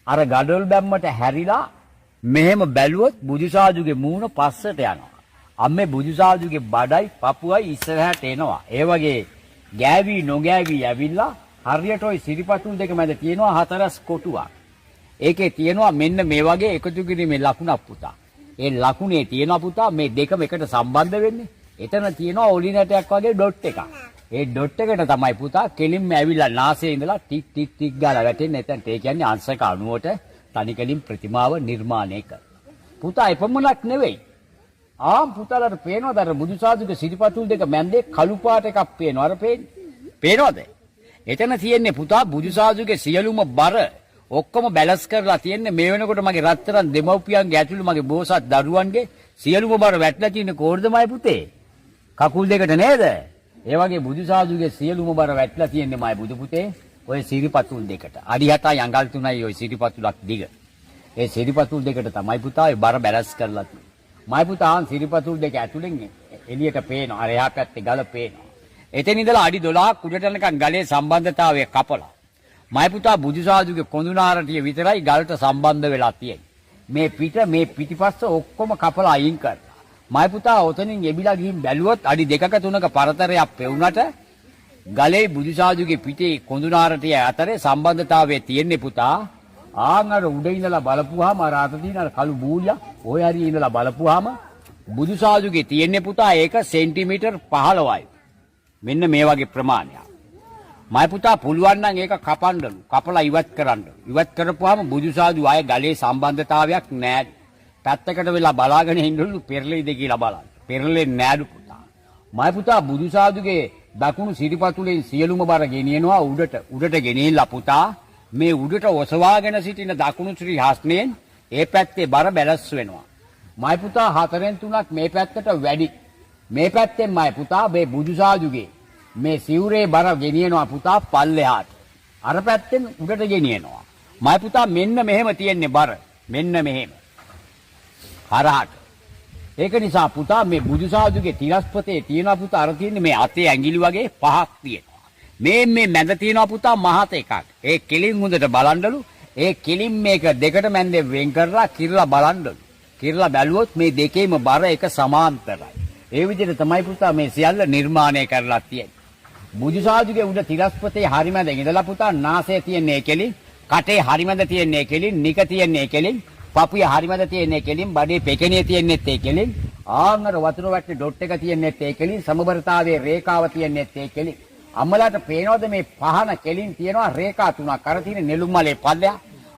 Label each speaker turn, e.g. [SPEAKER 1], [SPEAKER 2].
[SPEAKER 1] අර gadol බැම්මට හැරිලා මෙහෙම බැලුවොත් බුදුසාදුගේ මූණ පස්සට යනවා. අම්මේ බුදුසාදුගේ බඩයි පපුවයි ඉස්සරහට එනවා. ඒ වගේ ගෑවි නොගෑවි ඇවිල්ලා හරියට ওই සිරිපතුල් දෙක මැද තියෙනවා හතරස් කොටුවක්. ඒකේ තියෙනවා මෙන්න මේ වගේ එකතු කිරීමේ ලකුණක් පුතා. ඒ ලකුණේ තියෙනවා පුතා මේ දෙකම එකට සම්බන්ධ වෙන්නේ. එතන තියෙනවා ඔලිනටයක් වගේ ඩොට් එකක්. ඒ ඩොට් එකට තමයි පුතා කෙලින්ම ඇවිල්ලා නාසයේ ඉඳලා ටික් ටික් ටික් ගාලා වැටෙන්නේ. එතනට ඒ කියන්නේ අංශක අණුවට තනිකලින් ප්‍රතිමාව නිර්මාණය කර. පුතා එපමණක් නෙවෙයි. පුතාලට පේනවද අර බුදුසාදුගේ සිරිපතුල් දෙක මැන්දේ කළු පාට එකක් පේනවා. අර පේනවද? එතන තියෙන්නේ පුතා බුදුසාදුගේ සියලුම බර ඔක්කොම බැලන්ස් කරලා තියෙන්නේ මේ වෙනකොට මගේ රත්තරන් දෙමව්පියන්ගේ ඇතුළු මගේ බෝසත් දරුවන්ගේ සියලුම බර වැටලා තියෙන්නේ කොහොමදමයි පුතේ? කකුල් දෙකට නේද? ඒ වගේ බුදුසාදුගේ සියලුම බර වැටලා තියෙන්නේ මයි බුදු පුතේ ඔය සිරිපතුල් දෙකට. අඩි 7යි අඟල් 3යි ඔය සිරිපතුලක් දිග. ඒ සිරිපතුල් දෙකට තමයි පුතා ඔය බර බැලන්ස් කරලා තියෙන්නේ. මයි පුතා සිරිපතුල් දෙක ඇතුලෙන් එළියට පේනවා. අර එහා පැත්තේ ගල පේනවා. එතන ඉඳලා අඩි 12ක් උඩට යනකම් ගලේ සම්බන්ධතාවය කපලා. මයි පුතා බුදුසාදුගේ කොඳුනාරටිය විතරයි ගලට සම්බන්ධ වෙලා තියෙන්නේ. මේ පිටිපස්ස ඔක්කොම කපලා අයින් කරලා. මයි පුතා ඔතනින් එබිලා ගිහින් බැලුවොත් අඩි 2ක 3ක පරතරයක් පෙවුනට ගලේ බුදුසාදුගේ පිටේ කොඳුනාරටිය අතරේ සම්බන්ධතාවය තියෙන්නේ පුතා. අර උඩ ඉඳලා බලපුවාම අර අත තියෙන අර කළු බූලිය ඔය හරිය ඉඳලා බලපුවාම බුදුසාදුගේ තියෙන්නේ පුතා ඒක සෙන්ටිමීටර් 15යි. මෙන්න මේ වගේ ප්‍රමාණයක්. මයි පුතා පුළුවන් නම් ඒක කපන්නලු. කපලා ඉවත් කරන්න. ඉවත් කරපුවාම බුදුසාදු ආයේ ගලේ සම්බන්ධතාවයක් නැහැ. පැත්තකට වෙලා බලාගෙන ඉන්නලු පෙරලෙයිද කියලා බලන්න. පෙරලෙන්නේ නෑලු පුතා. මයි පුතා බුදුසාදුගේ දකුණු සිරිපතුලෙන් සියලුම බර ගෙනියනවා උඩට ගෙනියලා පුතා මේ උඩට ඔසවාගෙන සිටින දකුණු ශ්‍රී හස්තයෙන් ඒ පැත්තේ බර බැලන්ස් වෙනවා. මයි පුතා 4න් 3ක් මේ පැත්තට වැඩි. මේ පැත්තෙන් මයි පුතා මේ බුදුසාදුගේ මේ සිවුරේ බර ගෙනියනවා පුතා පල්ලෙහාට. අර පැත්තෙන් උඩට ගෙනියනවා. මයි පුතා මෙන්න මෙහෙම තියෙන්නේ බර. මෙන්න මෙහෙම. හරහට. ඒක නිසා පුතා මේ බුදුසාදුගේ තිරස්පතේ තියෙනවා පුතා අර තියෙන්නේ මේ අතේ ඇඟිලි වගේ පහක් තියෙනවා. මේ මැද තියෙනවා පුතා මහත එකක්. ඒ කෙලින් හොඳට බලන්නලු. ඒ කෙලින් මේක දෙකට මැන්දේ වෙන් කරලා කිරලා බලන්නලු. කිරලා බැලුවොත් මේ දෙකේම බර එක සමාන්තරයි. ඒ විදිහට තමයි පුතා මේ සියල්ල නිර්මාණය කරලා තියෙන්නේ. බුදුසාදුගේ උඩ තිරස්පතේ හරිමැද ඉඳලා පුතා නාසය තියෙන්නේ කෙලින්, කටේ හරිමැද තියෙන්නේ කෙලින්, නික තියෙන්නේ කෙලින්, පපුවේ හරිමැද තියෙන්නේ කෙලින්, බඩේ පෙකණිය තියෙන්නේත් ඒ කෙලින්, ආන්ගර වතුර වැටේ ඩොට් එක තියෙන්නේත් ඒ කෙලින්, සමබරතාවයේ රේඛාව තියෙන්නේත් ඒ කෙලින්. අම්මලාට පේනවද මේ පහන කෙලින් තියෙනවා රේඛා තුනක්. අර තියෙන නෙළුම් මලේ පල්ලෙහා